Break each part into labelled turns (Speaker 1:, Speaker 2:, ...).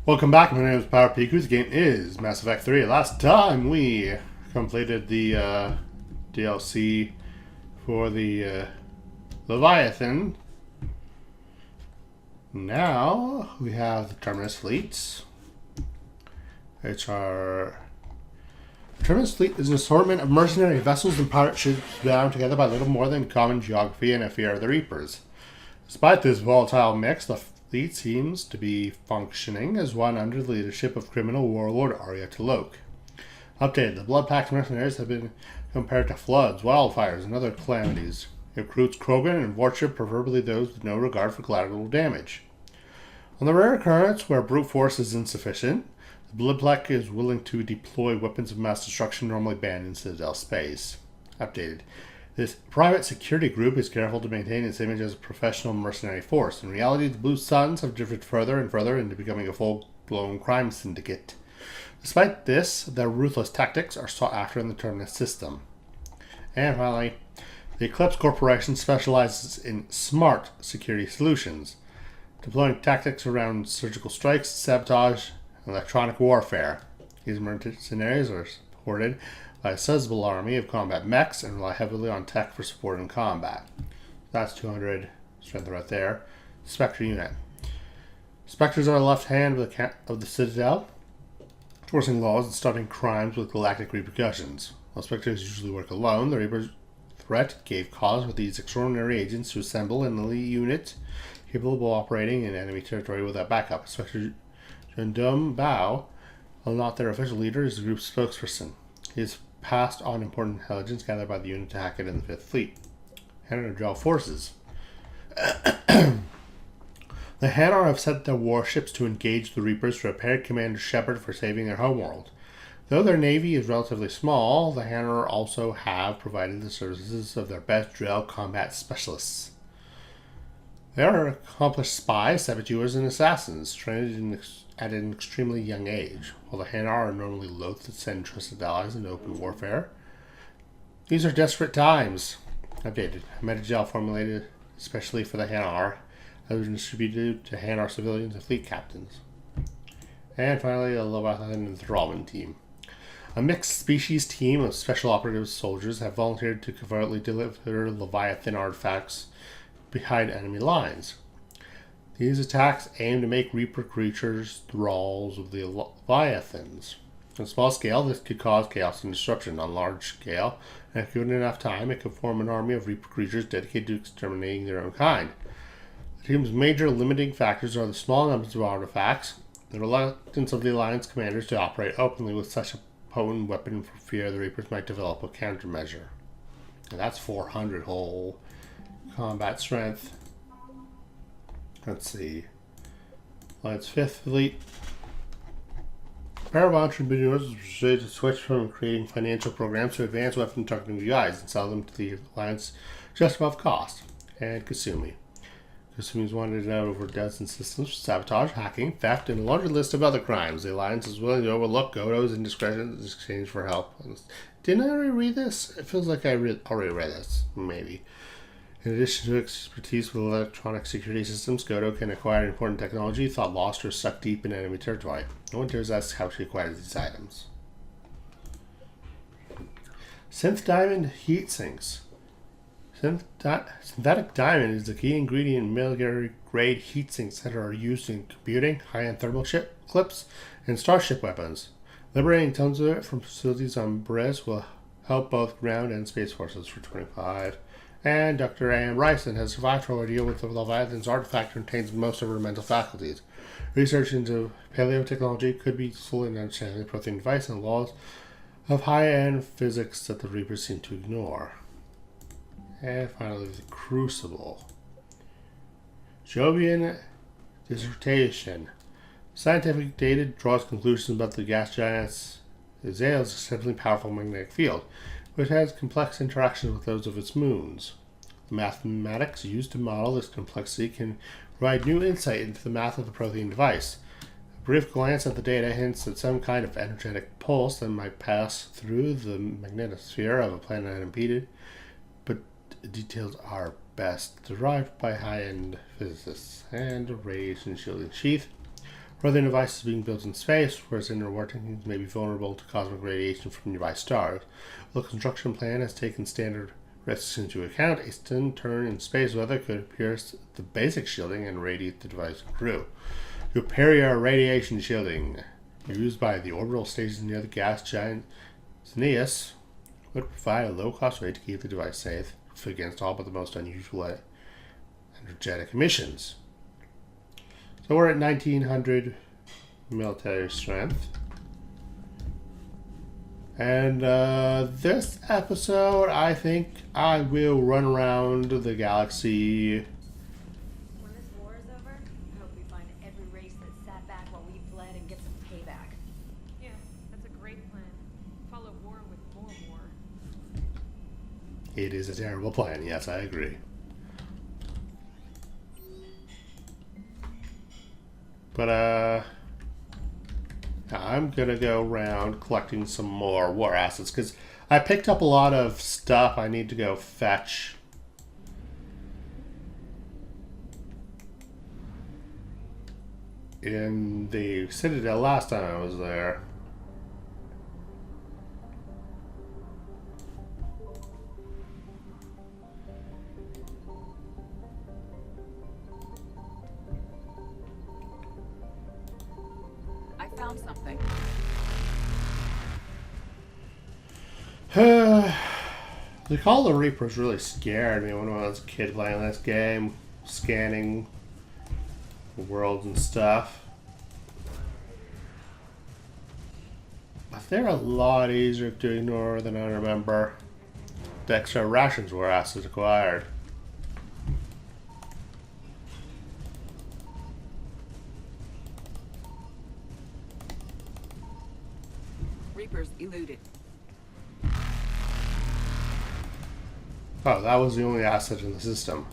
Speaker 1: Welcome back, my name is Power Piku. The game is Mass Effect 3. Last time we completed the DLC for the Leviathan. Now we have the Terminus fleets, which are... Terminus fleet is an assortment of mercenary vessels and pirate ships bound together by little more than common geography and a fear of the Reapers. Despite this volatile mix, the fleet seems to be functioning as one under the leadership of criminal warlord Arya T'Loak. Updated, the Blood-packed mercenaries have been compared to floods, wildfires, and other calamities. It recruits Krogan and Vorship, preferably those with no regard for collateral damage. On the rare occurrence where brute force is insufficient, the Blood-pack is willing to deploy weapons of mass destruction normally banned in Citadel space. Updated. This private security group is careful to maintain its image as a professional mercenary force. In reality, the Blue Suns have drifted further and further into becoming a full-blown crime syndicate. Despite this, their ruthless tactics are sought after in the Terminus system. And finally, the Eclipse Corporation specializes in smart security solutions, deploying tactics around surgical strikes, sabotage, and electronic warfare. These mercenaries are supported by a sizable army of combat mechs and rely heavily on tech for support in combat. That's 200 strength right there. Spectre unit. Spectres are the left hand of the Citadel, enforcing laws and stopping crimes with galactic repercussions. While Spectres usually work alone, the Reaper's threat gave cause for these extraordinary agents to assemble an elite unit capable of operating in enemy territory without backup. Spectre Jundum Bao, while not their official leader, is the group's spokesperson. He is passed on important intelligence gathered by the unit to hack it in the 5th Fleet. Hanar forces. The Hanar have sent their warships to engage the Reapers to repair Commander Shepard for saving their homeworld. Though their navy is relatively small, the Hanar also have provided the services of their best drill combat specialists. They are accomplished spies, saboteurs, and assassins, trained at an extremely young age. While the Hanar are normally loath to send trusted allies into open warfare, these are desperate times. Updated. A metagel formulated especially for the Hanar has been distributed to Hanar civilians and fleet captains. And finally, a Leviathan enthrallment team. A mixed species team of special operative soldiers have volunteered to covertly deliver Leviathan artifacts behind enemy lines. These attacks aim to make Reaper creatures thralls of the Leviathans. On a small scale, this could cause chaos and disruption. On large scale, and if given enough time, it could form an army of Reaper creatures dedicated to exterminating their own kind. The team's major limiting factors are the small numbers of artifacts, the reluctance of the Alliance commanders to operate openly with such a potent weapon for fear the Reapers might develop a countermeasure. And that's 400 whole combat strength. Let's see. Alliance 5th Fleet. A pair of entrepreneurs was persuaded to switch from creating financial programs to advance weapon targeting VIs and sell them to the Alliance just above cost. And Kasumi. Kasumi's wanted out over dozen systems for sabotage, hacking, theft, and a laundry list of other crimes. The Alliance is willing to overlook Godo's indiscretions in exchange for help. Didn't I already read this? It feels like I already read this. Maybe. In addition to expertise with electronic security systems, Godo can acquire important technology thought lost or stuck deep in enemy territory. No one dares ask how she acquires these items. Synth Diamond Heat Sinks. Synthetic diamond is the key ingredient in military-grade heat sinks that are used in computing, high-end thermal clips, and starship weapons. Liberating tons of it from facilities on Brez will help both ground and space forces for 25. And Dr. A.M. Ryson has survived her ordeal with the Leviathan's artifact and retains most of her mental faculties. Research into paleotechnology could be useful in understanding the protein device and the laws of high-end physics that the Reapers seem to ignore. And finally, the Crucible. Jovian dissertation. Scientific data draws conclusions about the gas giant's Azale's exceptionally powerful magnetic field, which has complex interactions with those of its moons. The mathematics used to model this complexity can provide new insight into the math of the protein device. A brief glance at the data hints at some kind of energetic pulse that might pass through the magnetosphere of a planet unimpeded, but the details are best derived by high-end physicists. And a radiation shielding sheath. Rather than devices being built in space, whereas inner workings may be vulnerable to cosmic radiation from nearby stars. While the construction plan has taken standard risks into account, a sudden turn in space weather could pierce the basic shielding and radiate the device and crew. Superior radiation shielding, used by the orbital stations near the gas giant Xeneus, would provide a low-cost way to keep the device safe against all but the most unusual energetic emissions. So we're at 1900 military strength. And this episode, I think I will run around the galaxy.
Speaker 2: When this war is over, I hope we find every race that sat back while we bled and get some payback.
Speaker 3: Yeah, that's a great plan. Follow war with more war.
Speaker 1: It is a terrible plan, yes, I agree. But, I'm gonna go around collecting some more war assets, because I picked up a lot of stuff I need to go fetch. In the Citadel last time I was there.
Speaker 2: Found something.
Speaker 1: The Call of the Reapers really scared me when I was a kid playing this game, scanning the world and stuff. But they're a lot easier to ignore than I remember. The extra rations were assets acquired.
Speaker 2: Reapers eluded.
Speaker 1: Oh, that was the only asset in the system.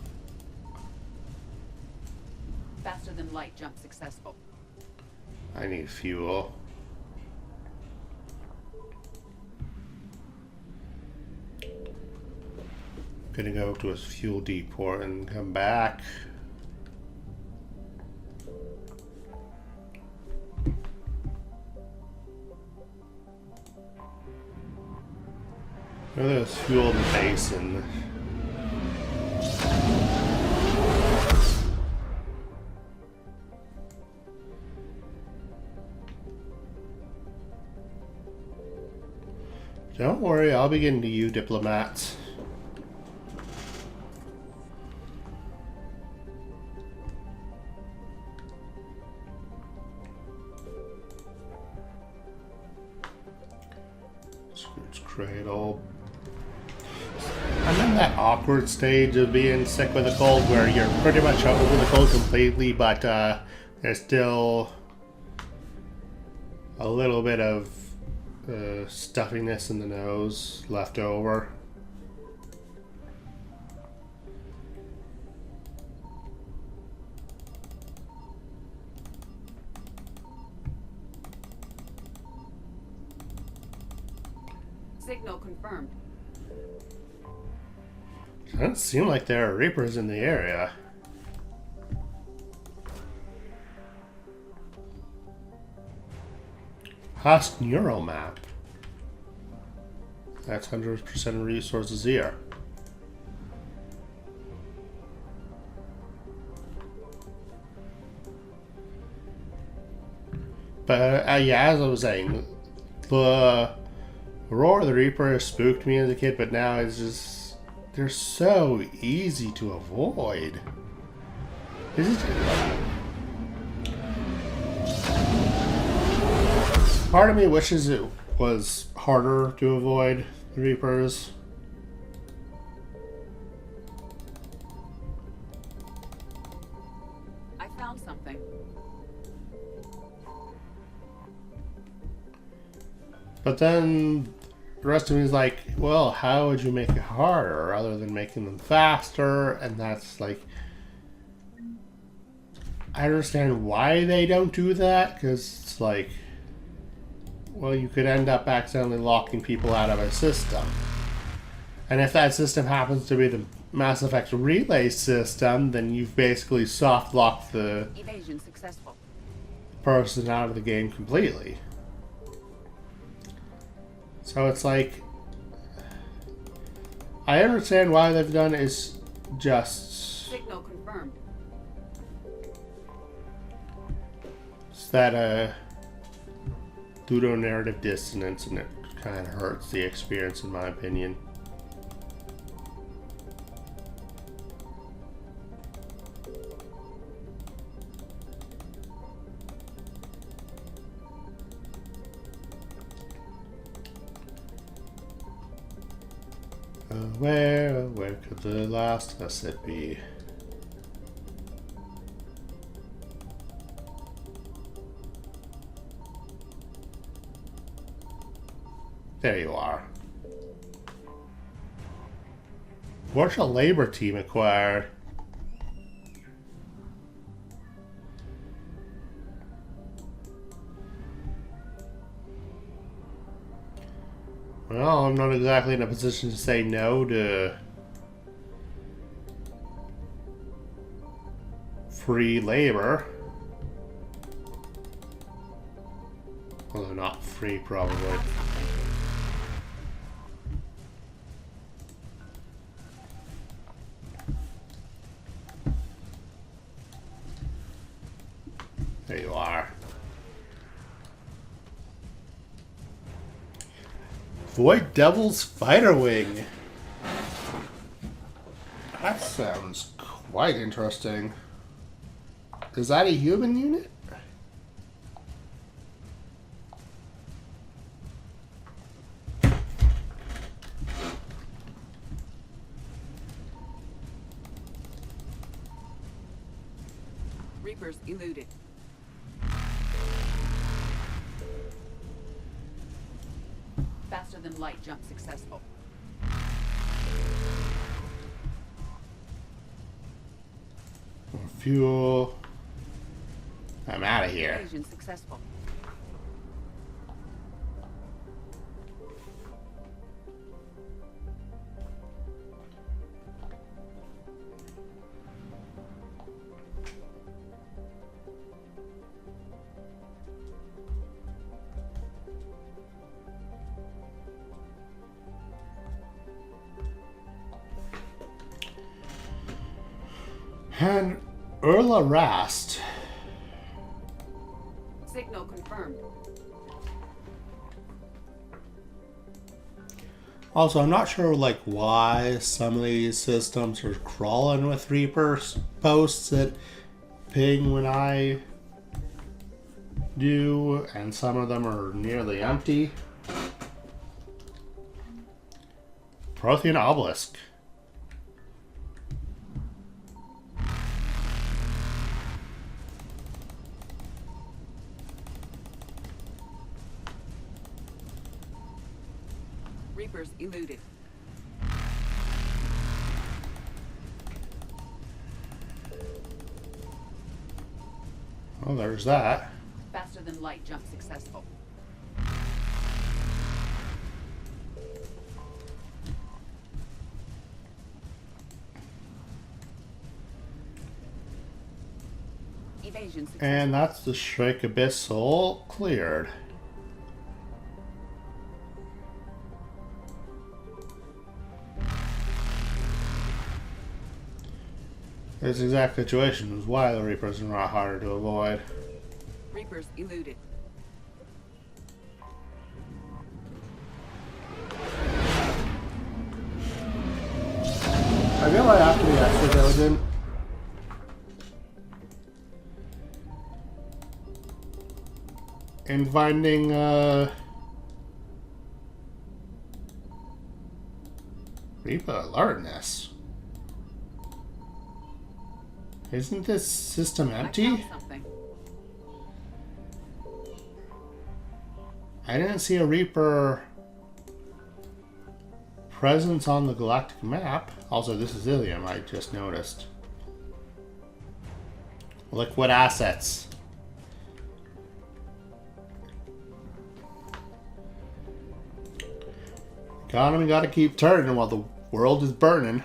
Speaker 2: Faster than light jump successful.
Speaker 1: I need fuel. Gonna go to a fuel depot and come back. Oh, there's fuel in the basin. Don't worry, I'll be getting to you, diplomats. Scrooge Cradle. I'm in that awkward stage of being sick with a cold where you're pretty much over the cold completely, but there's still a little bit of stuffiness in the nose left over.
Speaker 2: Signal confirmed.
Speaker 1: Doesn't seem like there are Reapers in the area. Host neural map. That's 100% resources here. But yeah, as I was saying, the Roar of the Reaper spooked me as a kid, but now it's just, they're so easy to avoid. This is part of me wishes it was harder to avoid the Reapers.
Speaker 2: I found something.
Speaker 1: But then the rest of me is like, well, how would you make it harder other than making them faster? And that's like, I understand why they don't do that, because it's like, well, you could end up accidentally locking people out of a system. And if that system happens to be the Mass Effect relay system, then you've basically soft locked the
Speaker 2: Evasion successful.
Speaker 1: person out of the game completely. So it's like, I understand why they've done is just
Speaker 4: Signal confirmed.
Speaker 1: it's that pseudo-narrative dissonance, and it kind of hurts the experience in my opinion. Where could the last asset be? There you are. Commercial labor team acquired. Well, I'm not exactly in a position to say no to free labor. Well, they're not free, probably. There you are. Void Devil's Fighter Wing. That sounds quite interesting. Is that a human unit?
Speaker 4: Reapers eluded. Faster than light jump successful.
Speaker 1: Fuel. I'm out of here.
Speaker 4: Evasion successful.
Speaker 1: And Urla Rast.
Speaker 4: Signal confirmed.
Speaker 1: Also, I'm not sure like why some of these systems are crawling with Reaper posts that ping when I do, and some of them are nearly empty. Prothean Obelisk.
Speaker 4: Reapers eluded.
Speaker 1: Oh, there's that.
Speaker 4: Faster than light jump successful. Evasion successful.
Speaker 1: And that's the Shrike Abyssal cleared. This exact situation is why the Reapers are not harder to avoid.
Speaker 4: Reapers eluded.
Speaker 1: I feel like I have to be extra diligent. In finding Reaper alertness. Isn't this system
Speaker 4: I
Speaker 1: empty?
Speaker 4: found something.
Speaker 1: I didn't see a Reaper presence on the galactic map. Also, this is Ilium, I just noticed. Liquid assets. Economy gotta keep turning while the world is burning.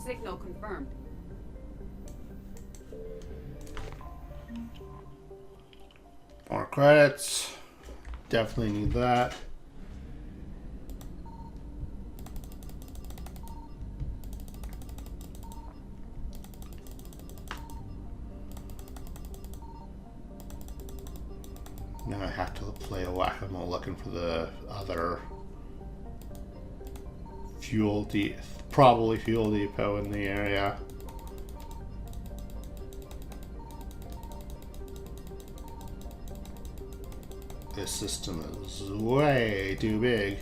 Speaker 4: Signal confirmed.
Speaker 1: More credits. Definitely need that. Now I have to play a whack-a-mole looking for the other probably fuel depot in the area. This system is way too big.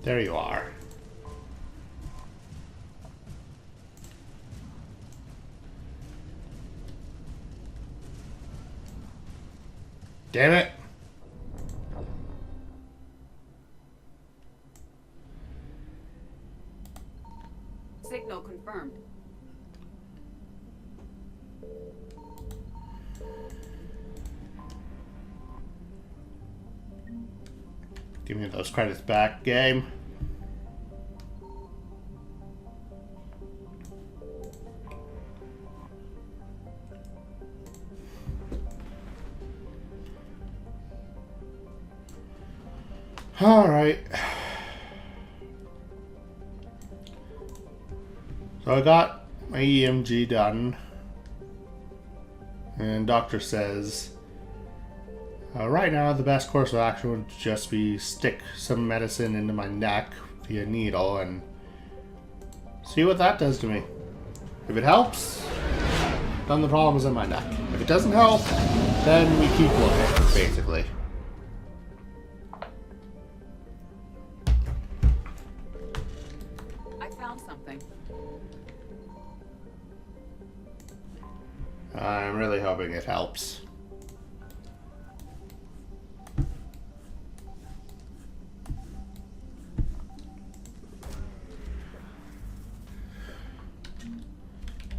Speaker 1: There you are. Damn it.
Speaker 4: Signal confirmed.
Speaker 1: Give me those credits back, game. All right. So I got my EMG done, and doctor says right now the best course of action would just be stick some medicine into my neck via needle and see what that does to me. If it helps, then the problem is in my neck. If it doesn't help, then we keep looking, basically.
Speaker 4: I found something.
Speaker 1: I'm really hoping it helps.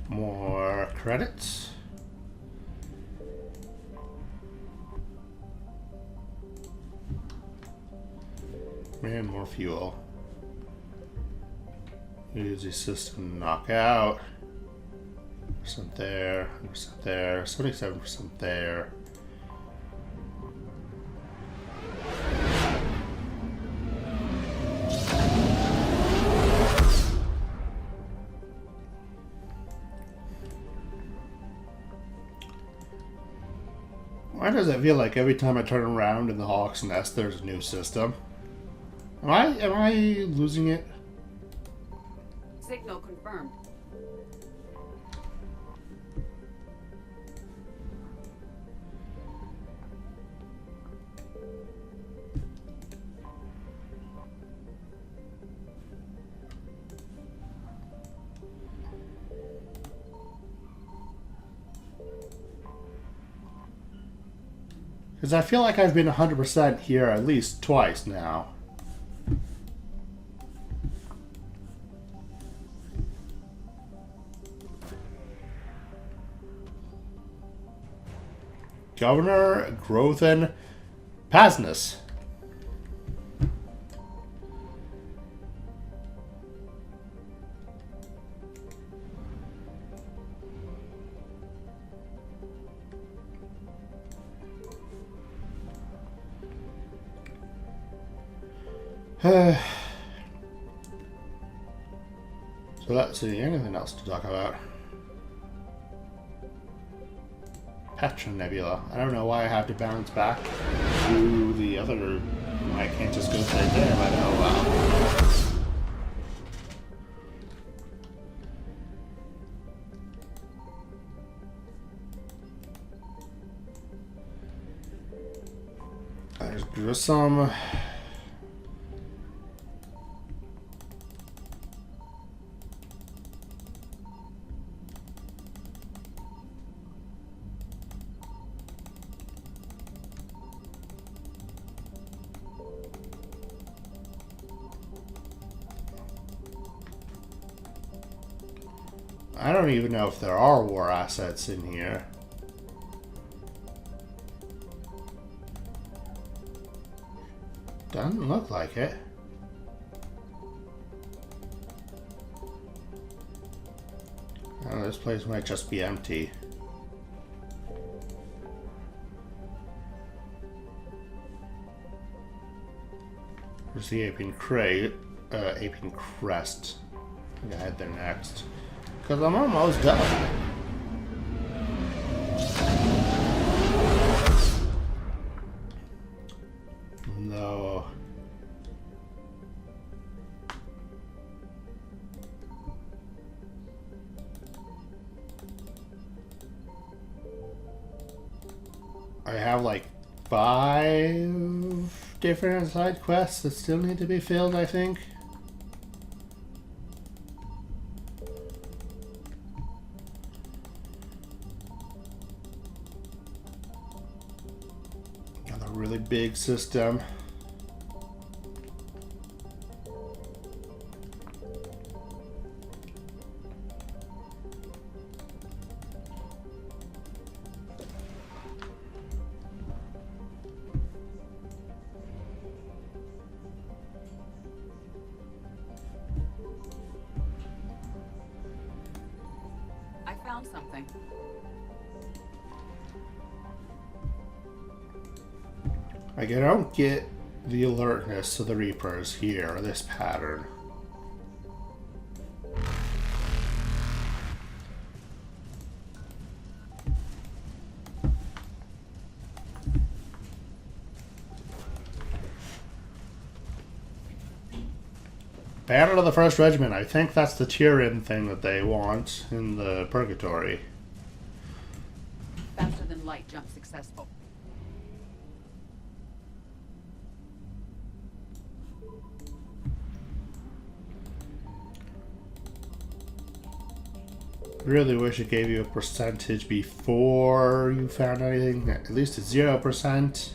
Speaker 1: More credits. And more fuel. Use the system knockout. Percent there, 100% there, 77% there. Why does it feel like every time I turn around in the Hawk's Nest there's a new system? Am I losing it?
Speaker 4: Signal confirmed.
Speaker 1: Because I feel like I've been 100% here at least twice now. Governor Grothan Pasness. So let's see, anything else to talk about? Petra Nebula. I don't know why I have to bounce back to the other. I can't just go straight there, but oh well. There's Grissom. I don't even know if there are war assets in here. Doesn't look like it. Oh, this place might just be empty. There's the aping crate, aping crest. I'm gonna head there next. Because I'm almost done. No. I have like 5 different side quests that still need to be filled, I think. Got a really big system.
Speaker 4: I found something.
Speaker 1: Like, I don't get the alertness to the Reapers here, this pattern. Banner of the First Regiment. I think that's the Tyrion thing that they want in the Purgatory.
Speaker 4: Faster than light jump successful.
Speaker 1: Really wish it gave you a percentage before you found anything. At least it's 0%.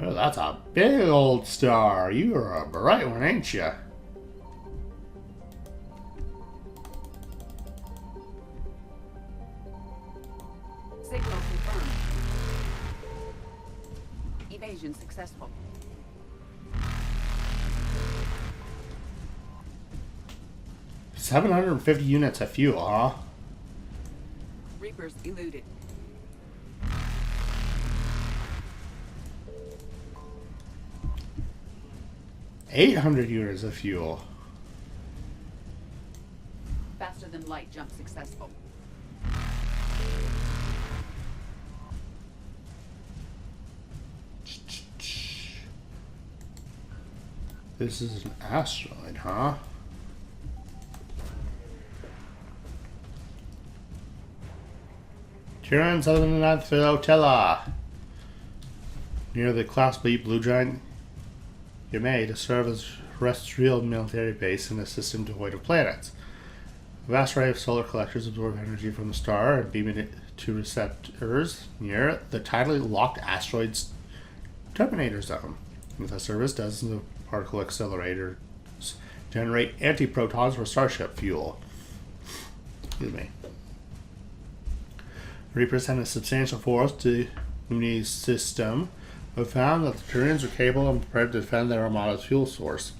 Speaker 1: Oh, that's a big old star. You are a bright one, ain't you?
Speaker 4: Signal confirmed. Evasion successful.
Speaker 1: $750 units of fuel, huh?
Speaker 4: Reapers eluded.
Speaker 1: $800 units of fuel.
Speaker 4: Faster than light jump successful.
Speaker 1: This is an asteroid, huh? Tyrion southern of Philotella. Near the Class B Blue Giant Yamay to serve as terrestrial military base in a system devoid of planets. A vast array of solar collectors absorb energy from the star and beam it to receptors near the tidally locked asteroid's terminator zone. With that service, dozens of particle accelerators generate antiprotons for starship fuel. Excuse me. Reapers sent a substantial force to Uni's system, but found that the Turians were capable and prepared to defend their Armada's fuel source.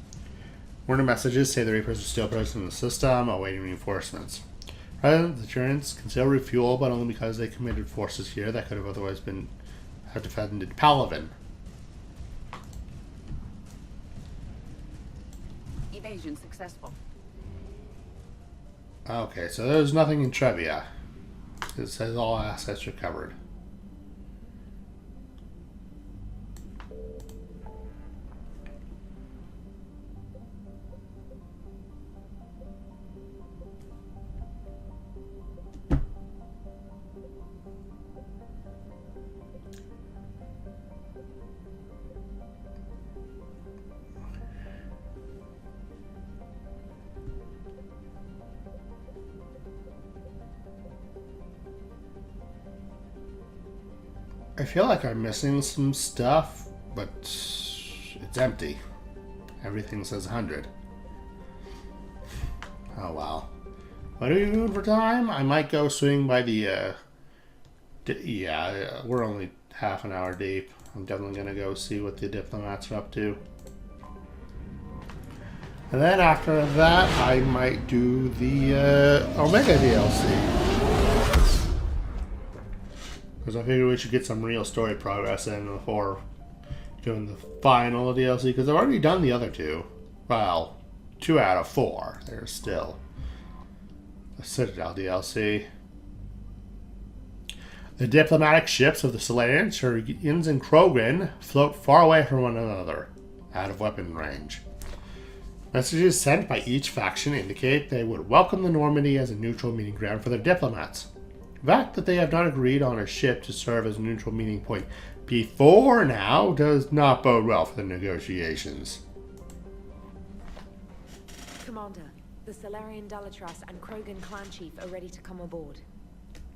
Speaker 1: Warning messages say the Reapers are still present in the system, awaiting reinforcements. Present, the Turians can still refuel, but only because they committed forces here that could have otherwise have defended Palaven.
Speaker 4: Evasion successful.
Speaker 1: Okay, so there's nothing in Trevia. It says all assets recovered. I feel like I'm missing some stuff, but It's empty. Everything says 100. Oh wow. What are you doing for time? I might go swing by the, we're only half an hour deep. I'm definitely gonna go see what the diplomats are up to. And then after that, I might do the Omega DLC. Because I figure we should get some real story progress in before doing the final DLC. Because I've already done the other two. Well, 2 out of 4. There's still the Citadel DLC. The diplomatic ships of the Solarians, Turians, and Krogan float far away from one another, out of weapon range. Messages sent by each faction indicate they would welcome the Normandy as a neutral meeting ground for their diplomats. The fact that they have not agreed on a ship to serve as a neutral meeting point before now does not bode well for the negotiations.
Speaker 5: Commander, the Solarian Dalatras and Krogan clan chief are ready to come aboard.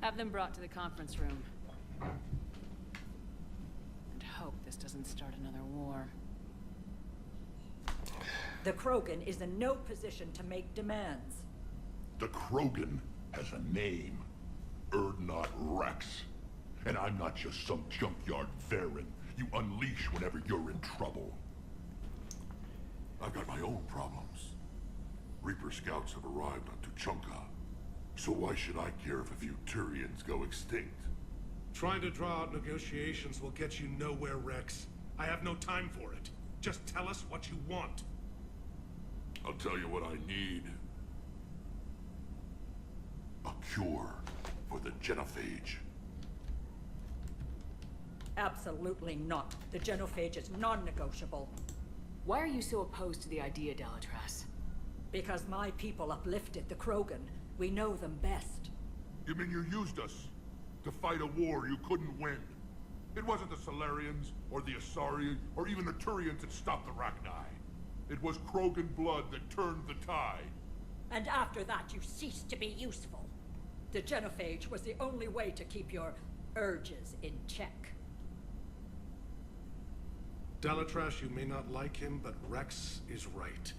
Speaker 4: Have them brought to the conference room. And hope this doesn't start another war.
Speaker 6: The Krogan is in no position to make demands.
Speaker 7: The Krogan has a name. Erdnot Rex. And I'm not just some junkyard Varen you unleash whenever you're in trouble. I've got my own problems. Reaper scouts have arrived on Tuchanka. So why should I care if a few Turians go extinct?
Speaker 8: Trying to draw out negotiations will get you nowhere, Rex. I have no time for it. Just tell us what you want.
Speaker 7: I'll tell you what I need. A cure for the genophage.
Speaker 6: Absolutely not. The genophage is non-negotiable.
Speaker 4: Why are you so opposed to the idea, Dalatras?
Speaker 6: Because my people uplifted the Krogan. We know them best.
Speaker 7: You mean you used us to fight a war you couldn't win? It wasn't the Solarians, or the Asari, or even the Turians that stopped the Rachni. It was Krogan blood that turned the tide.
Speaker 6: And after that, you ceased to be useful. The genophage was the only way to keep your urges in check.
Speaker 8: Dalatras, you may not like him, but Rex is right.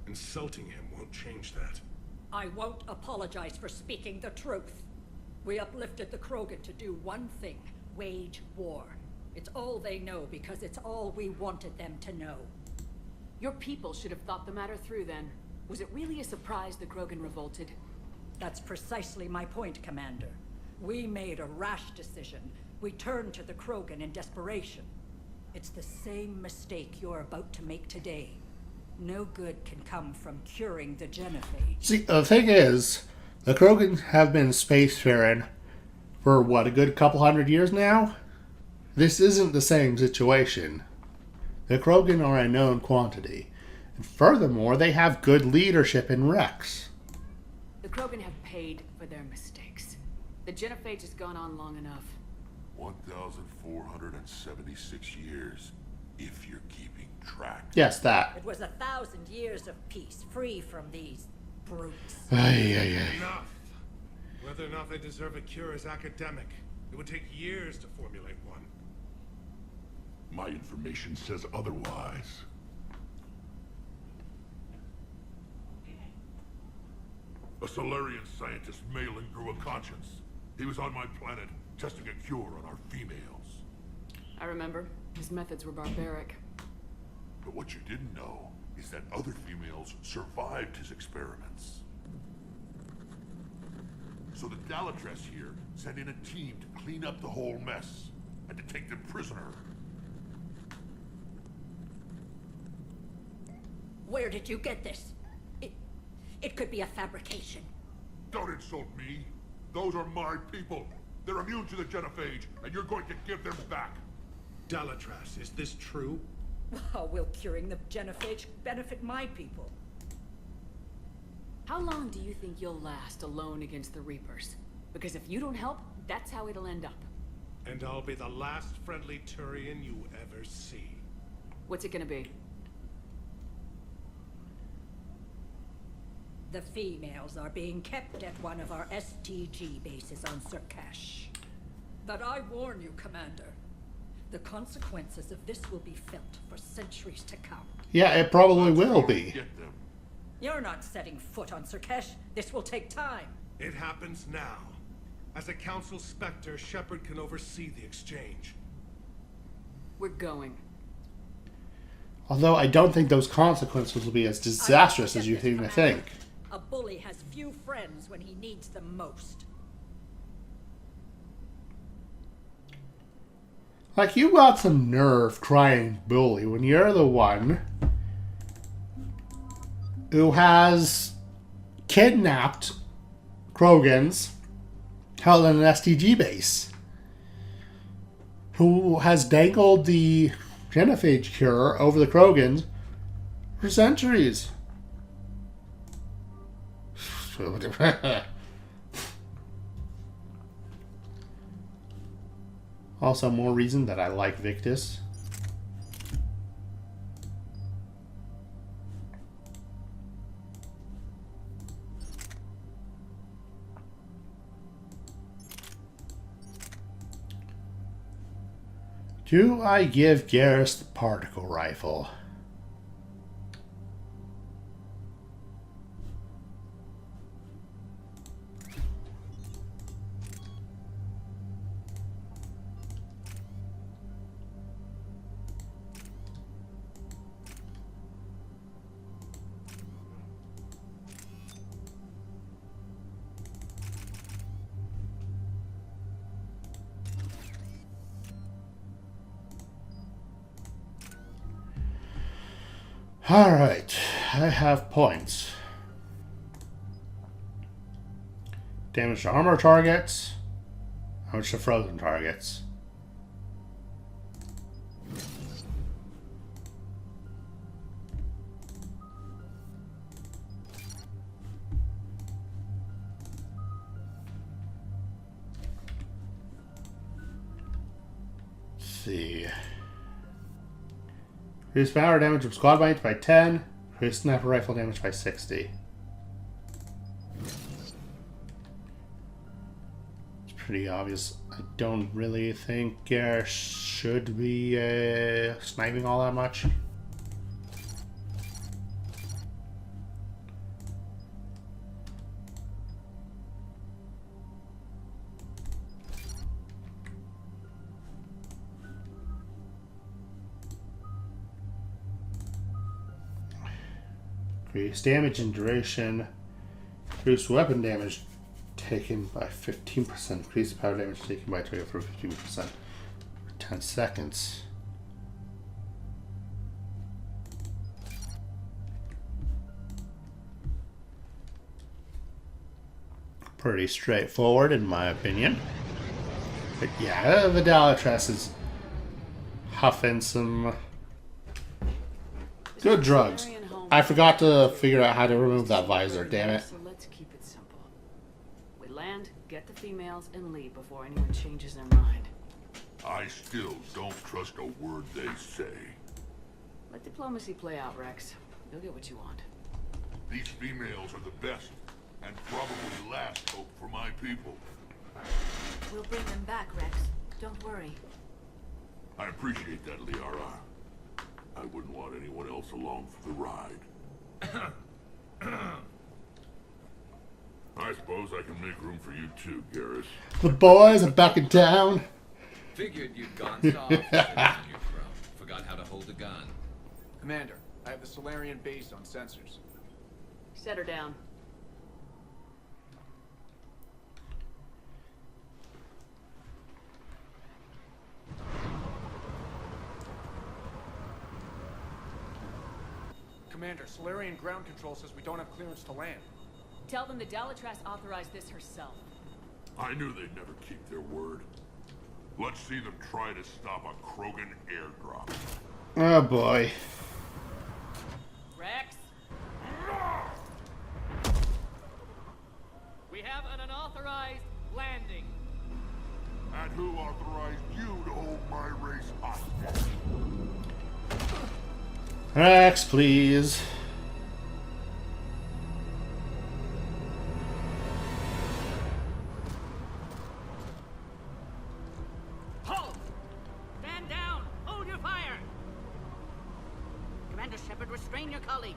Speaker 8: Insulting him won't change that.
Speaker 6: I won't apologize for speaking the truth. We uplifted the Krogan to do one thing: wage war. It's all they know because it's all we wanted them to know.
Speaker 4: Your people should have thought the matter through then. Was it really a surprise the Krogan revolted?
Speaker 6: That's precisely my point, Commander. We made a rash decision. We turned to the Krogan in desperation. It's the same mistake you're about to make today. No good can come from curing the genophage.
Speaker 1: See, the thing is, the Krogan have been spacefaring for, what, a good couple hundred years now? This isn't the same situation. The Krogan are a known quantity. And furthermore, they have good leadership in Rex.
Speaker 4: The Krogan have paid for their mistakes. The genophage has gone on long enough.
Speaker 7: 1,476 years, if you're keeping track.
Speaker 1: Yes, that.
Speaker 6: It was 1,000 years of peace, free from these brutes.
Speaker 8: Enough! Whether or not they deserve a cure is academic. It would take years to formulate one.
Speaker 7: My information says otherwise. A Solarian scientist Malin grew a conscience. He was on my planet, testing a cure on our females.
Speaker 4: I remember. His methods were barbaric.
Speaker 7: But what you didn't know is that other females survived his experiments. So the Dalatras here sent in a team to clean up the whole mess and to take them prisoner.
Speaker 6: Where did you get this? It could be a fabrication.
Speaker 7: Don't insult me. Those are my people. They're immune to the genophage, and you're going to give them back.
Speaker 8: Dalatras, is this true?
Speaker 6: How will curing the genophage benefit my people?
Speaker 4: How long do you think you'll last alone against the Reapers? Because if you don't help, that's how it'll end up.
Speaker 8: And I'll be the last friendly Turian you ever see.
Speaker 4: What's it gonna be?
Speaker 6: The females are being kept at one of our STG bases on Surkash. But I warn you, Commander. The consequences of this will be felt for centuries to come.
Speaker 1: Yeah, it probably will be.
Speaker 7: Get them.
Speaker 6: You're not setting foot on Surkesh. This will take time.
Speaker 8: It happens now. As a council specter, Shepard can oversee the exchange.
Speaker 4: We're going.
Speaker 1: Although I don't think those consequences will be as disastrous as you seem to think.
Speaker 6: A bully has few friends when he needs them most.
Speaker 1: Like, you got some nerve crying bully when you're the one who has kidnapped Krogans held in an STG base. Who has dangled the genophage cure over the Krogans for centuries. Also, more reason that I like Victus. Do I give Garrus the particle rifle? Alright, I have points. Damage to armor targets. Damage to frozen targets. Let's see. Reduce power damage of squad bites by 10. Reduce sniper rifle damage by 60. It's pretty obvious. I don't really think Garrus should be sniping all that much. Increase damage and duration. Reduce weapon damage taken by 15%. Increase power damage taken by target for 15% for 10 seconds. Pretty straightforward in my opinion. But yeah, the Dalatress is huffing some good drugs. I forgot to figure out how to remove that visor, damn it.
Speaker 4: So let's keep it simple. We land, get the females, and leave before anyone changes their mind.
Speaker 7: I still don't trust a word they say.
Speaker 4: Let diplomacy play out, Rex. You'll get what you want.
Speaker 7: These females are the best, and probably last hope for my people.
Speaker 2: We'll bring them back, Rex. Don't worry.
Speaker 7: I appreciate that, Liara. I wouldn't want anyone else along for the ride. I suppose I can make room for you too, Garrus.
Speaker 1: The boys are back in town.
Speaker 9: Figured you'd gone soft. Your throat. Forgot how to hold a gun.
Speaker 10: Commander, I have the Solarian base on sensors.
Speaker 4: Set her down.
Speaker 10: Commander, Solarian ground control says we don't have clearance to land.
Speaker 4: Tell them the Dalatress authorized this herself.
Speaker 7: I knew they'd never keep their word. Let's see them try to stop a Krogan airdrop.
Speaker 1: Oh boy.
Speaker 4: Rex?
Speaker 3: We have an unauthorized landing.
Speaker 7: And who authorized you to hold my race hostage?
Speaker 1: Rex, please.
Speaker 3: Halt! Stand down!
Speaker 11: restrain your colleague.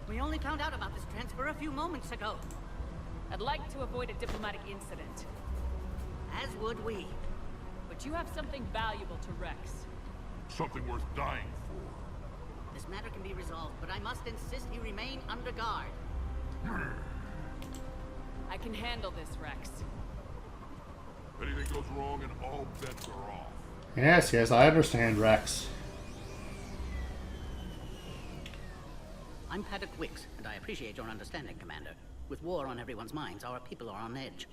Speaker 11: We only found out about this transfer a few moments ago.
Speaker 4: I'd like to avoid a diplomatic incident.
Speaker 11: As would we.
Speaker 4: But you have something valuable to Rex.
Speaker 7: Something worth dying for.
Speaker 11: This matter can be resolved, but I must insist he remain under guard.
Speaker 4: I can handle this, Rex.
Speaker 7: Anything goes wrong and all bets are off.
Speaker 1: Yes, yes, I understand, Rex.
Speaker 11: I'm Paddock Wicks, and I appreciate your understanding, Commander. With war on everyone's minds, our people are on edge.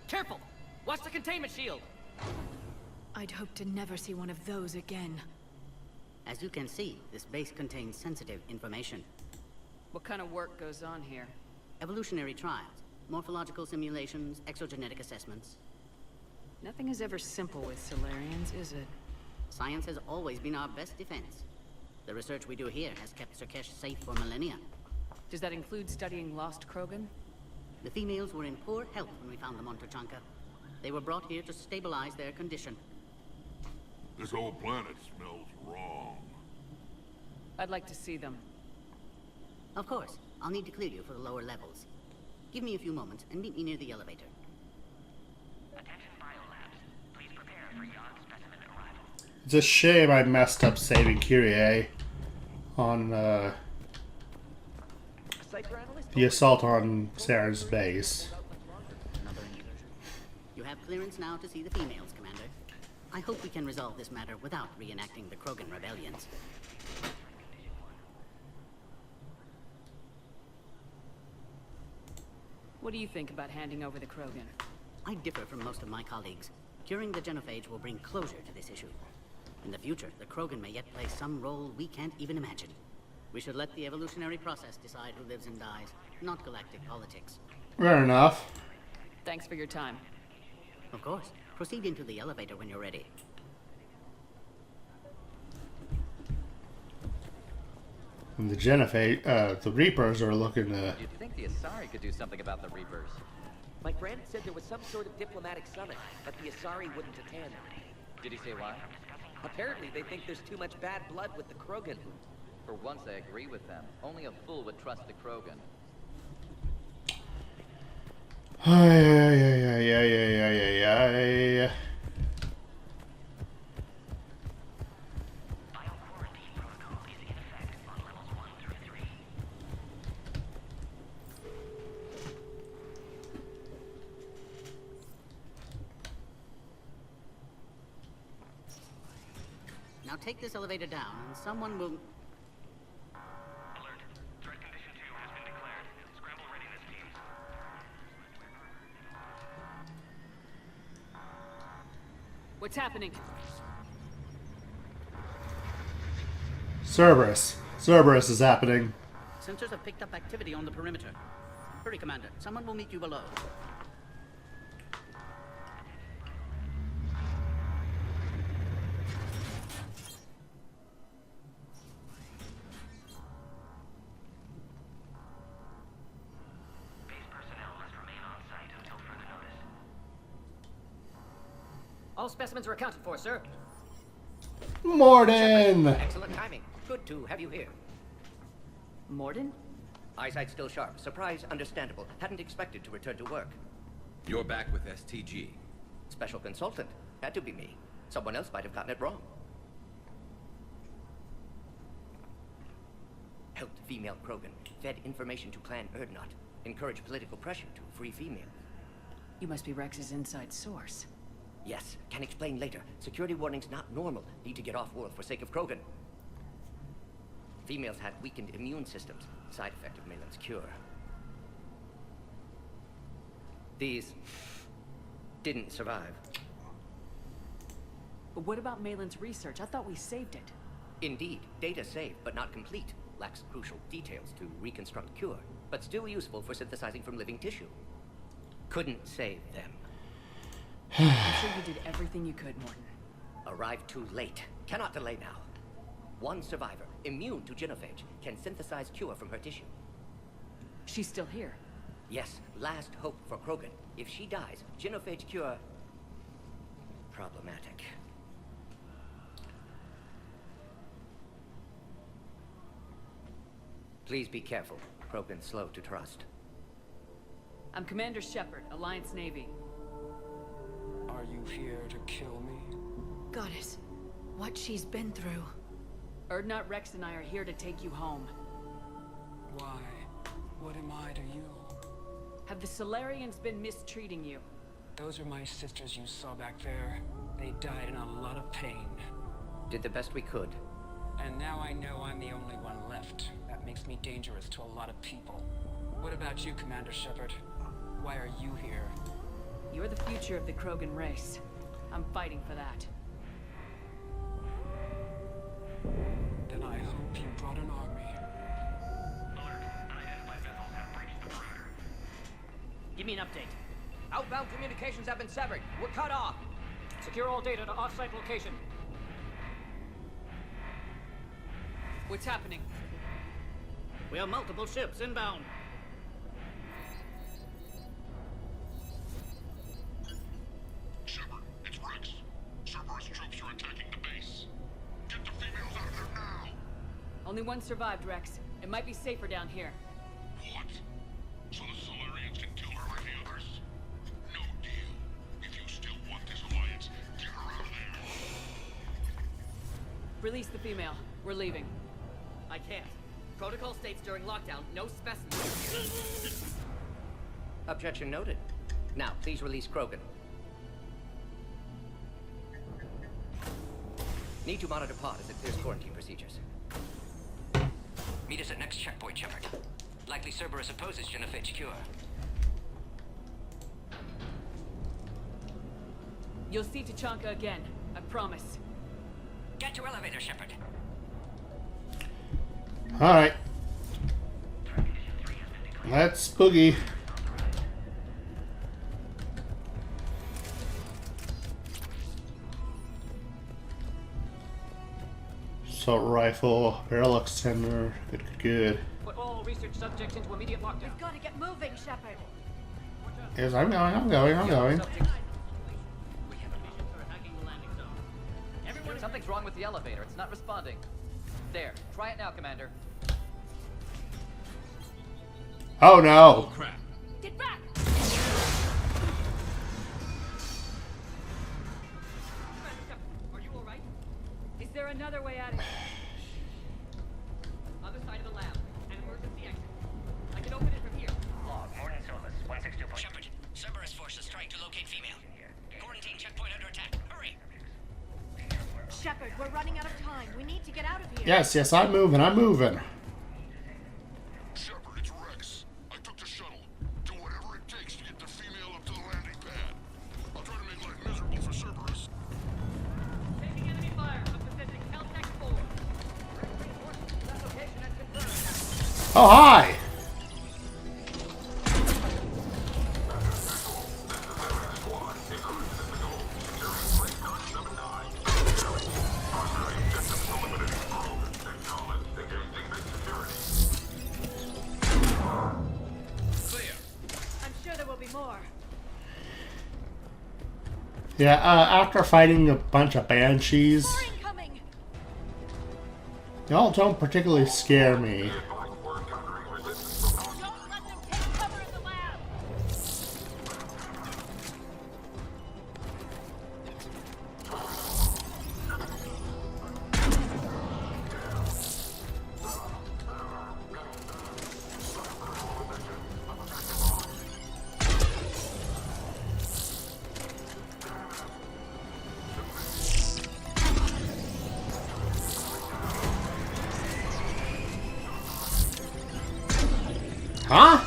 Speaker 12: Careful! Watch the containment shield!
Speaker 5: I'd hope to never see one of those again.
Speaker 11: As you can see, this base contains sensitive information.
Speaker 4: What kind of work goes on here?
Speaker 11: Evolutionary trials, morphological simulations, exogenetic assessments.
Speaker 4: Nothing is ever simple with Solarians, is it?
Speaker 11: Science has always been our best defense. The research we do here has kept Sirkesh safe for millennia.
Speaker 4: Does that include studying lost Krogan?
Speaker 11: The females were in poor health when we found them on Tuchanka. They were brought here to stabilize their condition.
Speaker 7: This whole planet smells wrong.
Speaker 4: I'd like to see them.
Speaker 11: Of course. I'll need to clear you for the lower levels. Give me a few moments and meet me near the elevator.
Speaker 12: Attention biolabs. Please prepare for yon specimen arrival.
Speaker 1: It's a shame I messed up saving Kyrie on the assault on Saren's base.
Speaker 11: Another incursion. You have clearance now to see the females, Commander. I hope we can resolve this matter without reenacting the Krogan rebellions.
Speaker 4: What do you think about handing over the Krogan?
Speaker 11: I differ from most of my colleagues. Curing the genophage will bring closure to this issue. In the future, the Krogan may yet play some role we can't even imagine. We should let the evolutionary process decide who lives and dies, not galactic politics.
Speaker 1: Fair enough.
Speaker 4: Thanks for your time.
Speaker 11: Of course. Proceed into the elevator when you're ready.
Speaker 1: And the Genophage, the Reapers are looking to...
Speaker 12: You'd think the Asari could do something about the Reapers.
Speaker 13: My friend said there was some sort of diplomatic summit, but the Asari wouldn't attend.
Speaker 12: Did he say why?
Speaker 13: Apparently they think there's too much bad blood with the Krogan.
Speaker 12: For once I agree with them. Only a fool would trust the Krogan.
Speaker 1: Ay.
Speaker 12: Bioquarantine protocol is in effect on levels 1 through 3.
Speaker 11: Now take this elevator down, and someone will...
Speaker 12: Alert. Threat condition 2 has been declared. Scramble readiness teams.
Speaker 4: What's happening?
Speaker 1: Cerberus is happening.
Speaker 11: Sensors have picked up activity on the perimeter. Hurry, Commander. Someone will meet you below.
Speaker 12: Base personnel must remain on site until further notice.
Speaker 13: All specimens are accounted for, sir.
Speaker 1: Morden!
Speaker 13: Excellent timing. Good to have you here.
Speaker 4: Morden?
Speaker 13: Eyesight still sharp. Surprise, understandable. Hadn't expected to return to work.
Speaker 9: You're back with STG.
Speaker 13: Special consultant. Had to be me. Someone else might have gotten it wrong. Helped female Krogan. Fed information to Clan Erdnot. Encouraged political pressure to free females.
Speaker 4: You must be Rex's inside source.
Speaker 13: Yes, can explain later. Security warnings not normal. Need to get off-world for sake of Krogan. Females had weakened immune systems. Side effect of Malin's cure. These didn't survive.
Speaker 4: But what about Malin's research? I thought we saved it.
Speaker 13: Indeed, data saved, but not complete. Lacks crucial details to reconstruct cure, but still useful for synthesizing from living tissue. Couldn't save them.
Speaker 4: I'm sure you did everything you could, Morton.
Speaker 13: Arrived too late. Cannot delay now. One survivor, immune to genophage, can synthesize cure from her tissue.
Speaker 4: She's still here.
Speaker 13: Yes, last hope for Krogan. If she dies, genophage cure problematic. Please be careful. Krogan's slow to trust.
Speaker 4: I'm Commander Shepard, Alliance Navy.
Speaker 14: Are you here to kill me?
Speaker 2: Goddess, what she's been through.
Speaker 4: Urdnot Rex and I are here to take you home.
Speaker 14: Why? What am I to you?
Speaker 4: Have the Solarians been mistreating you?
Speaker 14: Those are my sisters you saw back there. They died in a lot of pain.
Speaker 13: Did the best we could.
Speaker 14: And now I know I'm the only one left. That makes me dangerous to a lot of people. What about you, Commander Shepard? Why are you here?
Speaker 4: You're the future of the Krogan race. I'm fighting for that.
Speaker 14: Then I hope you brought an army.
Speaker 12: Alert. Unidentified vessels have breached the perimeter.
Speaker 13: Give me an update.
Speaker 15: Outbound communications have been severed. We're cut off.
Speaker 16: Secure all data to off-site location.
Speaker 4: What's happening?
Speaker 11: We have multiple ships inbound.
Speaker 7: Shepard, it's Rex. Cerberus troops are attacking the base. Get the females out of there now!
Speaker 4: Only one survived, Rex. It might be safer down here.
Speaker 7: What? So the Solarians can kill her like the others? No deal. If you still want this alliance, get her out of there.
Speaker 4: Release the female. We're leaving.
Speaker 13: I can't. Protocol states during lockdown, no specimens. Objection noted. Now, please release Krogan. Need to monitor pod as it clears quarantine procedures.
Speaker 15: Meet us at next checkpoint, Shepard. Likely Cerberus opposes genophage cure.
Speaker 4: You'll see Tachanka again. I promise.
Speaker 15: Get to elevator, Shepard.
Speaker 1: Alright. Let's boogie. Assault rifle, barrel extender. Good, good, good.
Speaker 16: Put all research subjects into immediate lockdown.
Speaker 2: We've got to get moving, Shepard.
Speaker 1: Yes, I'm going.
Speaker 15: Something's wrong with the elevator. It's not responding. There. Try it now, Commander.
Speaker 1: Oh no!
Speaker 9: Crap.
Speaker 4: Get back!
Speaker 16: Are you alright?
Speaker 4: Is there another way out of here?
Speaker 16: Other side of the lab. An emergency exit. I can open it from here.
Speaker 12: Log, Morning Silvus, 162.
Speaker 15: Shepard, Cerberus forces trying to locate female. Quarantine checkpoint under attack. Hurry!
Speaker 2: Shepard, we're running out of time. We need to get out of here.
Speaker 1: Yes, I'm moving.
Speaker 7: Shepard, it's Rex. I took the shuttle. Do whatever it takes to get the female up to the landing pad. I'll try to make life miserable for Cerberus.
Speaker 16: Taking enemy fire. I'm positioning Caltech 4.
Speaker 15: Location has confirmed.
Speaker 1: Oh, hi!
Speaker 2: I'm sure there will be more.
Speaker 1: Yeah, after fighting a bunch of banshees,
Speaker 2: More incoming.
Speaker 1: y'all don't particularly scare me.
Speaker 2: Don't let them take cover in the lab.
Speaker 1: Huh?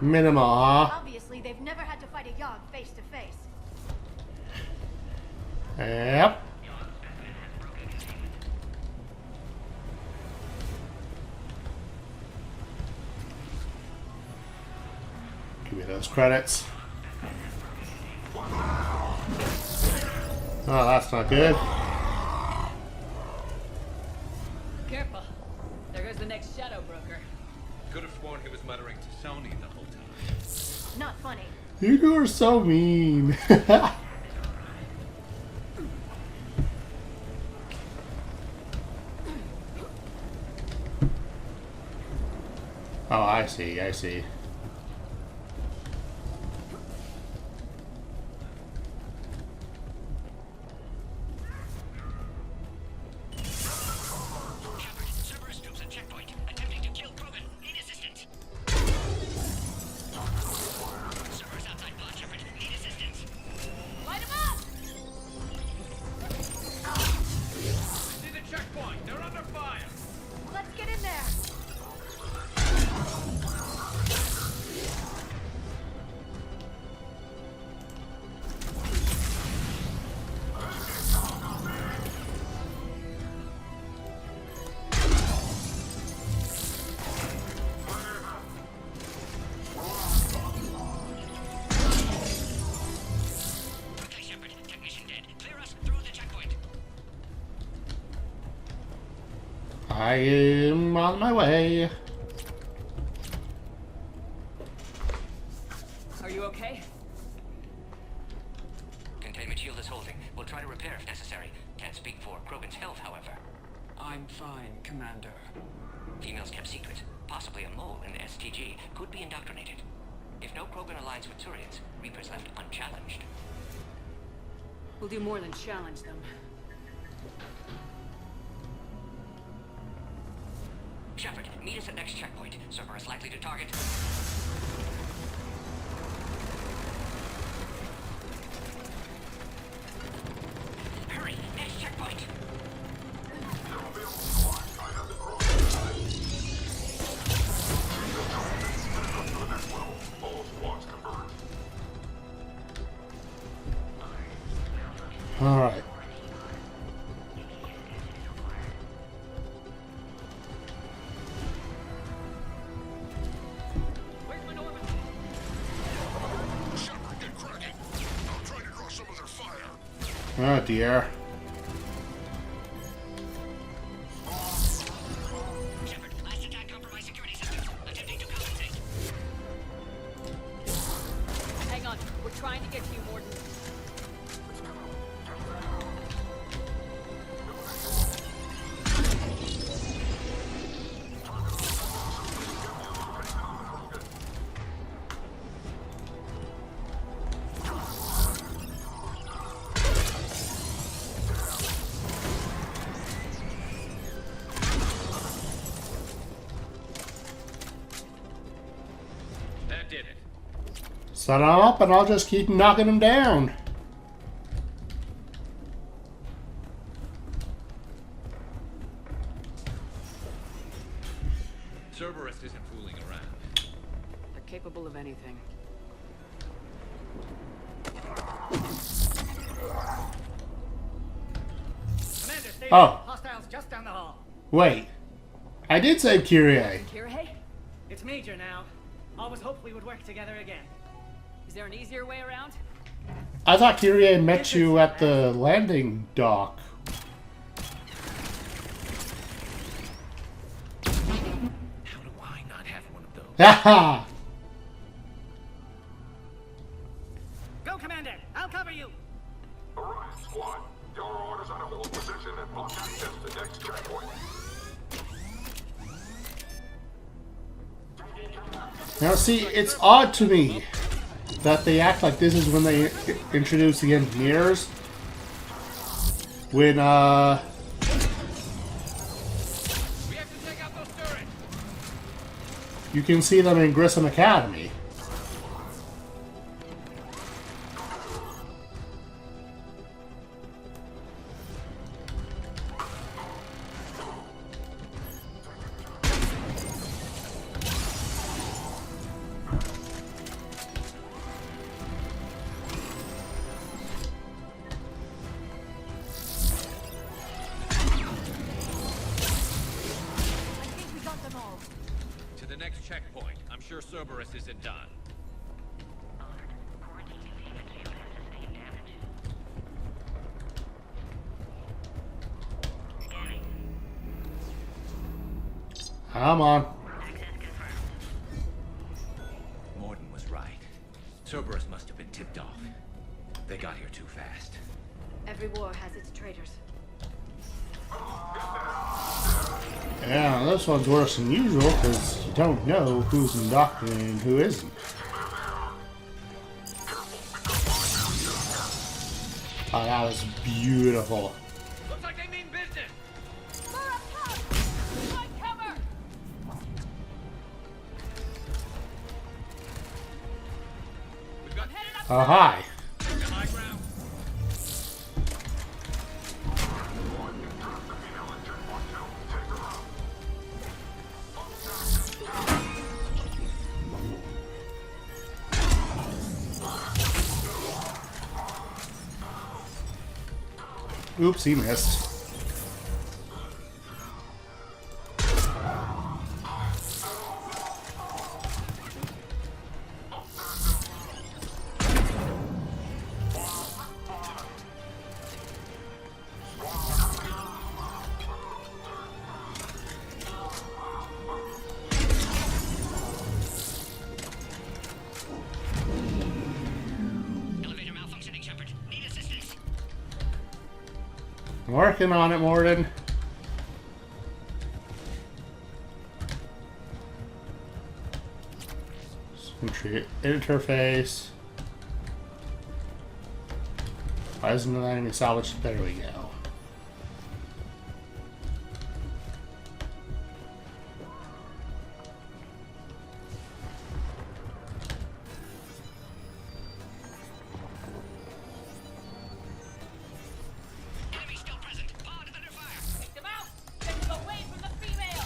Speaker 1: Minimal, huh?
Speaker 2: Obviously, they've never had to fight a Yogg face to face.
Speaker 1: Yep. Give me those credits. Oh, that's not good.
Speaker 16: Careful. There goes the next shadow broker.
Speaker 9: Could have sworn he was muttering to Sony the whole time.
Speaker 2: Not funny.
Speaker 1: You are so mean. Oh, I see, I see.
Speaker 15: Cerberus troops at checkpoint, attempting to kill Krogan. Need assistance. Cerberus outside block, Shepard. Need assistance.
Speaker 16: Light him up!
Speaker 9: See the checkpoint. They're under fire.
Speaker 2: Let's get in there.
Speaker 15: Quickly, Shepard. Technician dead. Clear us through the checkpoint.
Speaker 1: I am on my way.
Speaker 16: Are you okay?
Speaker 15: Containment shield is holding. We'll try to repair if necessary. Can't speak for Krogan's health, however.
Speaker 14: I'm fine, Commander.
Speaker 15: Females kept secret. Possibly a mole in the STG. Could be indoctrinated. If no Krogan aligns with Turians, Reapers left unchallenged.
Speaker 4: We'll do more than challenge them.
Speaker 15: Shepard, meet us at next checkpoint. Cerberus likely to target. Hurry, next checkpoint.
Speaker 1: All right.
Speaker 16: Where's my Norman?
Speaker 7: Shepard, get cracking. I'm trying to draw some of their fire.
Speaker 1: Oh dear.
Speaker 15: Shepard, last attack compromised security systems. Attempting to compensate.
Speaker 16: Hang on. We're trying to get to you, Morton.
Speaker 9: That did it.
Speaker 1: Set him up and I'll just keep knocking him down.
Speaker 9: Cerberus isn't fooling around.
Speaker 4: They're capable of anything.
Speaker 16: Commander, stay
Speaker 1: Oh.
Speaker 16: there. Hostiles just down the hall.
Speaker 1: Wait. I did save Kyrie.
Speaker 16: Kirihei? It's Major now. Always hoped we would work together again. Is there an easier way around?
Speaker 1: I thought Kyrie met you at the landing dock.
Speaker 9: How do I not have one of those?
Speaker 1: Haha!
Speaker 16: Go, Commander! I'll cover you!
Speaker 7: Alright, squad. Your orders on a hold position and block access to next checkpoint.
Speaker 1: Now see, it's odd to me that they act like this is when they introduce the engineers. When,
Speaker 9: We have to take out those turrets.
Speaker 1: you can see them in Grissom Academy.
Speaker 9: next checkpoint. I'm sure Cerberus isn't done.
Speaker 1: Come on.
Speaker 9: Morden was right. Cerberus must have been tipped off. They got here too fast.
Speaker 2: Every war has its traitors.
Speaker 1: Yeah, this one's worse than usual because you don't know who's indoctrinated and who isn't. Oh, that was beautiful.
Speaker 9: Looks like they mean business.
Speaker 1: Oh, hi. Oops, he missed.
Speaker 15: Elevator malfunctioning, Shepard. Need assistance.
Speaker 1: Working on it, Morden. Entry interface. Why isn't that any salvage? There we go.
Speaker 15: Enemy still present. Pod under fire.
Speaker 3: Take them out! Take them away from the female!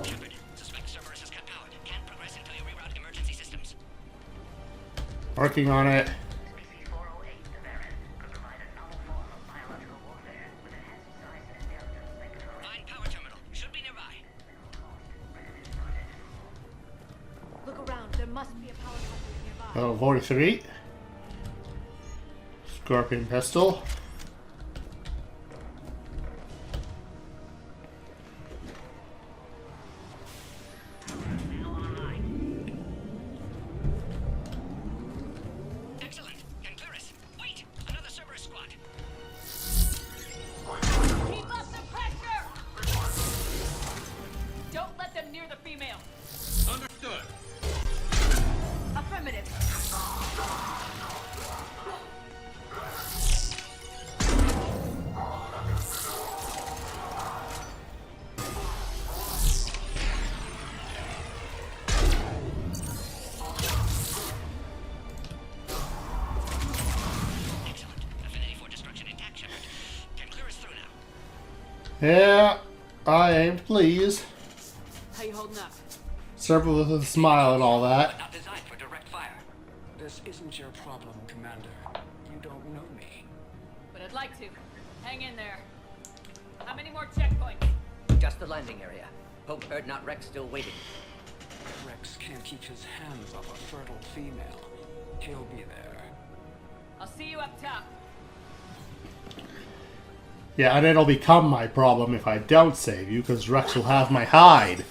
Speaker 15: Shepard, suspect Cerberus has cut power. Can't progress until you reroute emergency systems.
Speaker 1: Working on it.
Speaker 15: Find power terminal. Should be nearby.
Speaker 2: Look around. There must be a power conduit nearby.
Speaker 1: Level 43. Scorpion pistol.
Speaker 15: Excellent. Can clear us. Wait! Another Cerberus squad.
Speaker 3: Keep up the pressure! Don't let them near the female!
Speaker 9: Understood.
Speaker 2: Affirmative.
Speaker 15: Excellent. Affinity for destruction intact, Shepard. Can clear us through now.
Speaker 1: Yeah, I ain't pleased.
Speaker 4: How you holding up?
Speaker 1: Several with a smile and all that.
Speaker 15: Not designed for direct fire.
Speaker 14: This isn't your problem, Commander. You don't know me.
Speaker 3: But I'd like to. Hang in there. How many more checkpoints?
Speaker 13: Just the landing area. Hope Erdnot Rex still waiting.
Speaker 14: Rex can't keep his hands off a fertile female. He'll be there.
Speaker 3: I'll see you up top.
Speaker 1: Yeah, and it'll become my problem if I don't save you, because Rex will have my hide.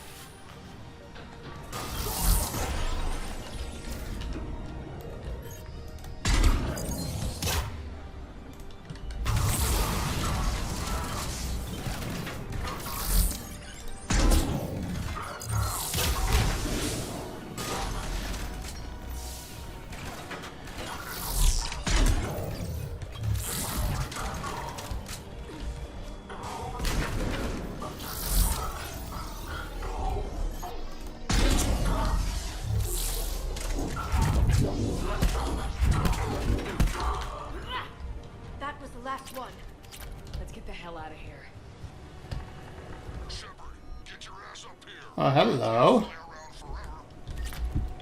Speaker 1: Oh, hello.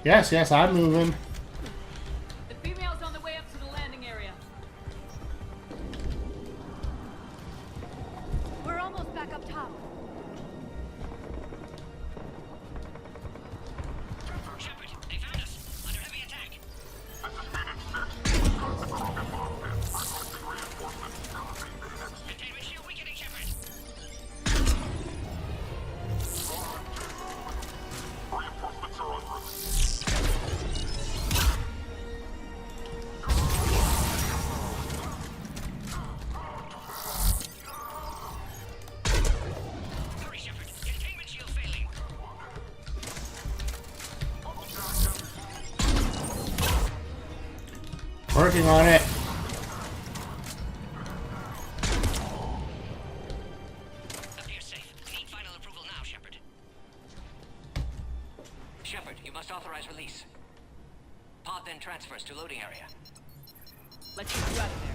Speaker 1: Yes, yes, I'm moving.
Speaker 3: The female's on the way up to the landing area.
Speaker 2: We're almost back up top.
Speaker 15: Shepard, they found us. Under heavy attack. Containment shield weakening, Shepard.
Speaker 7: Reinforcements are en route.
Speaker 15: Hurry, Shepard. Containment shield failing.
Speaker 1: Working on it.
Speaker 15: Appears safe. Need final approval now, Shepard. Shepard, you must authorize release. Pod then transfers to loading area.
Speaker 4: Let's get you out of there.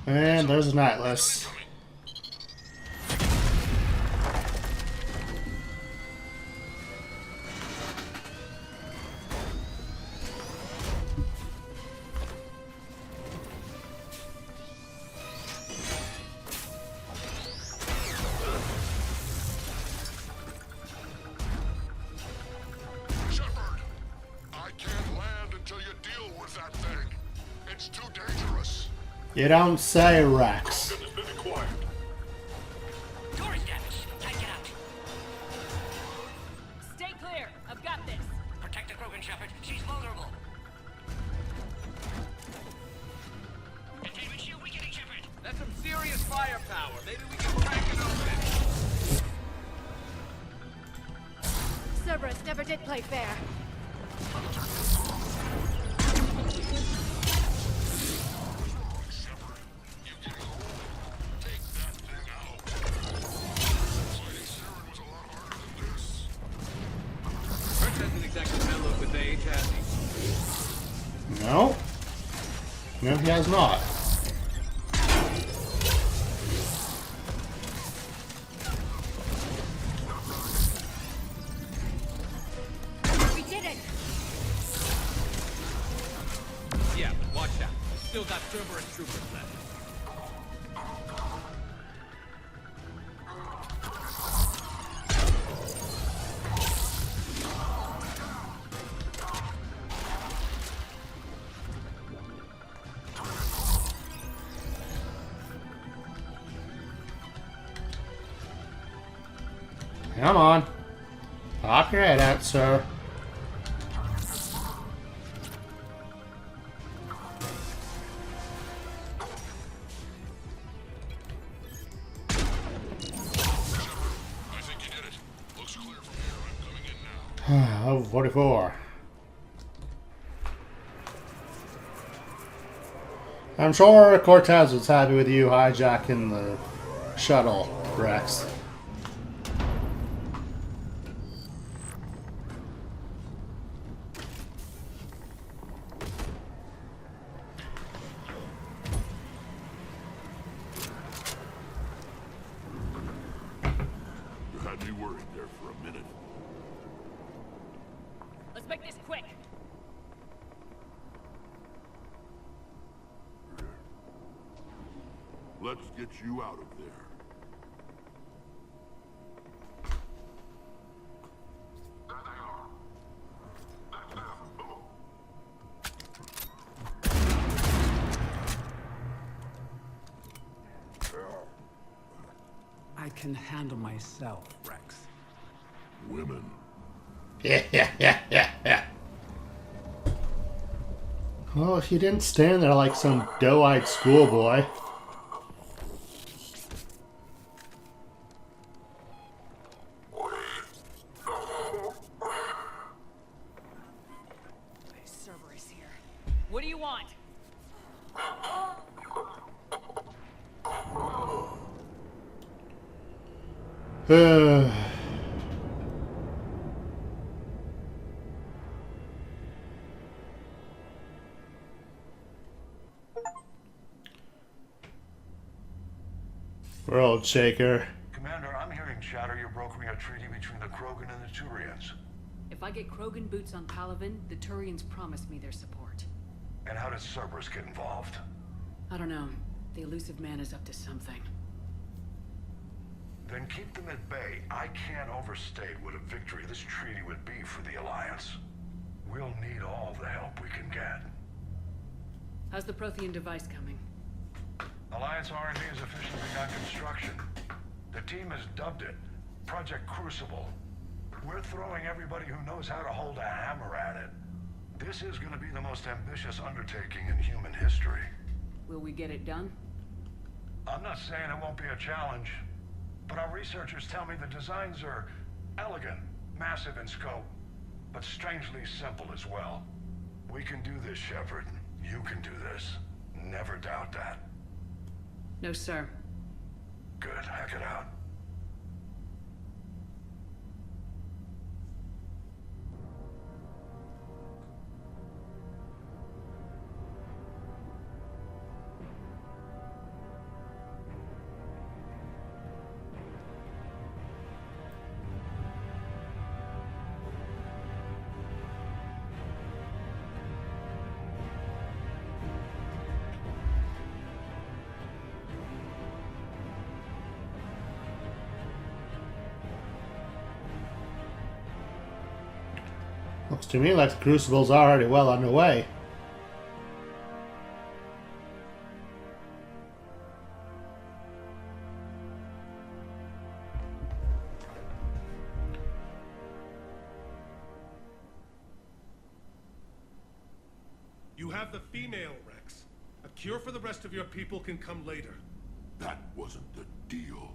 Speaker 1: And there's an atlas.
Speaker 7: Shepard, I can't land until you deal with that thing. It's too dangerous.
Speaker 1: You don't say, Rex.
Speaker 7: Be quiet.
Speaker 15: Door is damaged. Can't get out.
Speaker 3: Stay clear. I've got this.
Speaker 15: Protect the Krogan, Shepard. She's vulnerable. Containment shield weakening, Shepard.
Speaker 10: That's some serious firepower. Maybe we can crack it open.
Speaker 2: Cerberus never did play fair.
Speaker 7: Shepard, you getting old? Take that thing out. Fighting Saren was a lot harder than this.
Speaker 10: Hurts hasn't exactly mellowed with age, has he?
Speaker 1: No. No, he has not.
Speaker 2: We did it!
Speaker 10: Yeah, but watch out. Still got Cerberus troopers left.
Speaker 1: Come on. Pop your head out, sir.
Speaker 7: I think you did it. Looks clear from here. I'm coming in now.
Speaker 1: Oh, 44. I'm sure Cortez was happy with you hijacking the shuttle, Rex.
Speaker 7: You had me worried there for a minute.
Speaker 3: Let's make this quick.
Speaker 7: Let's get you out of there. There they are. That's them. Boom.
Speaker 14: I can handle myself, Rex.
Speaker 7: Women.
Speaker 1: Yeah. Well, if you didn't stand there like some doe-eyed schoolboy.
Speaker 3: Cerberus here. What do you want?
Speaker 1: World Shaker.
Speaker 17: Commander, I'm hearing chatter you're brokering a treaty between the Krogan and the Turians.
Speaker 4: If I get Krogan boots on Palaven, the Turians promise me their support.
Speaker 17: And how does Cerberus get involved?
Speaker 4: I don't know. The elusive man is up to something.
Speaker 17: Then keep them at bay. I can't overstate what a victory this treaty would be for the Alliance. We'll need all the help we can get.
Speaker 4: How's the Prothean device coming?
Speaker 17: Alliance R&D has officially begun construction. The team has dubbed it Project Crucible. We're throwing everybody who knows how to hold a hammer at it. This is going to be the most ambitious undertaking in human history.
Speaker 4: Will we get it done?
Speaker 17: I'm not saying it won't be a challenge, but our researchers tell me the designs are elegant, massive in scope, but strangely simple as well. We can do this, Shepard. You can do this. Never doubt that.
Speaker 4: No, sir.
Speaker 17: Good. Hack it out.
Speaker 1: Looks to me like the Crucible's already well underway.
Speaker 8: You have the female, Rex. A cure for the rest of your people can come later.
Speaker 7: That wasn't the deal.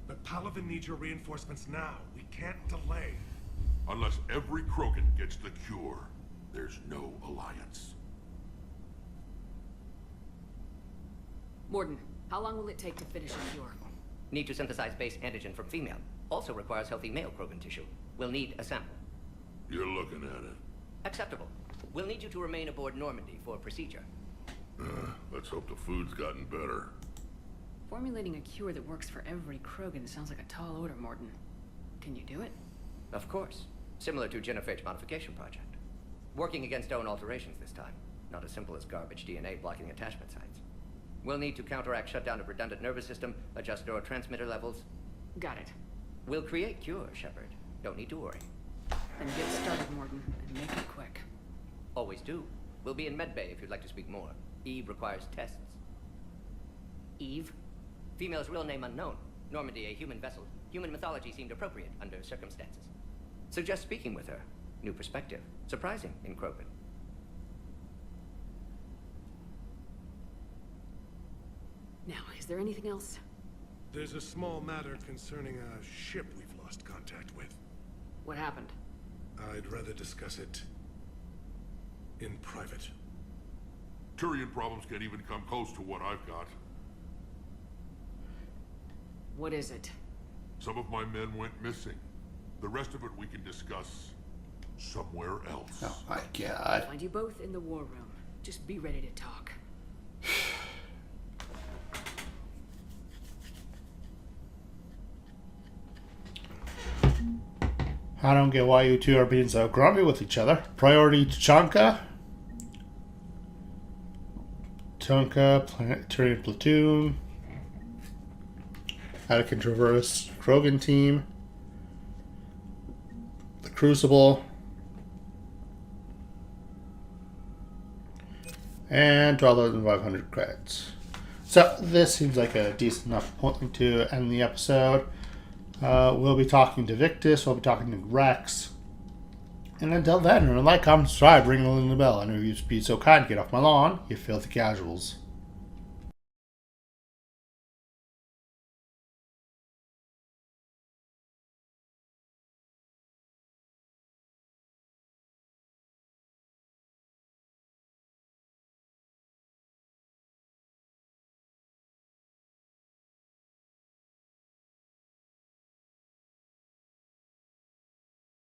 Speaker 8: But Palaven needs your reinforcements now. We can't delay.
Speaker 7: Unless every Krogan gets the cure, there's no alliance.
Speaker 4: Morden, how long will it take to finish a cure?
Speaker 13: Need to synthesize base antigen from female. Also requires healthy male Krogan tissue. We'll need a sample.
Speaker 7: You're looking at it.
Speaker 13: Acceptable. We'll need you to remain aboard Normandy for procedure.
Speaker 7: Let's hope the food's gotten better.
Speaker 4: Formulating a cure that works for every Krogan sounds like a tall order, Morden. Can you do it?
Speaker 13: Of course. Similar to Genophage modification project. Working against own alterations this time. Not as simple as garbage DNA blocking attachment sites. We'll need to counteract shutdown of redundant nervous system, adjust neurotransmitter levels.
Speaker 4: Got it.
Speaker 13: We'll create cure, Shepard. Don't need to worry.
Speaker 4: Then get started, Morden, and make it quick.
Speaker 13: Always do. We'll be in medbay if you'd like to speak more. Eve requires tests.
Speaker 4: Eve?
Speaker 13: Female's real name unknown. Normandy, a human vessel. Human mythology seemed appropriate under circumstances. Suggest speaking with her. New perspective. Surprising in Krogan.
Speaker 4: Now, is there anything else?
Speaker 8: There's a small matter concerning a ship we've lost contact with.
Speaker 4: What happened?
Speaker 8: I'd rather discuss it in private.
Speaker 7: Turian problems can't even come close to what I've got.
Speaker 4: What is it?
Speaker 7: Some of my men went missing. The rest of it we can discuss somewhere else.
Speaker 1: Oh my god.
Speaker 4: Find you both in the war room. Just be ready to talk.
Speaker 1: I don't get why you two are being so grumpy with each other. Priority Tuchanka. Tuchanka, Turian platoon. Out of Controverse Krogan team. The Crucible. And 12,500 credits. So this seems like a decent enough point to end the episode. We'll be talking to Victus, we'll be talking to Rex. And until then, remember to like, comment, subscribe, ring the bell. I know you'd be so kind to get off my lawn, you filthy casuals.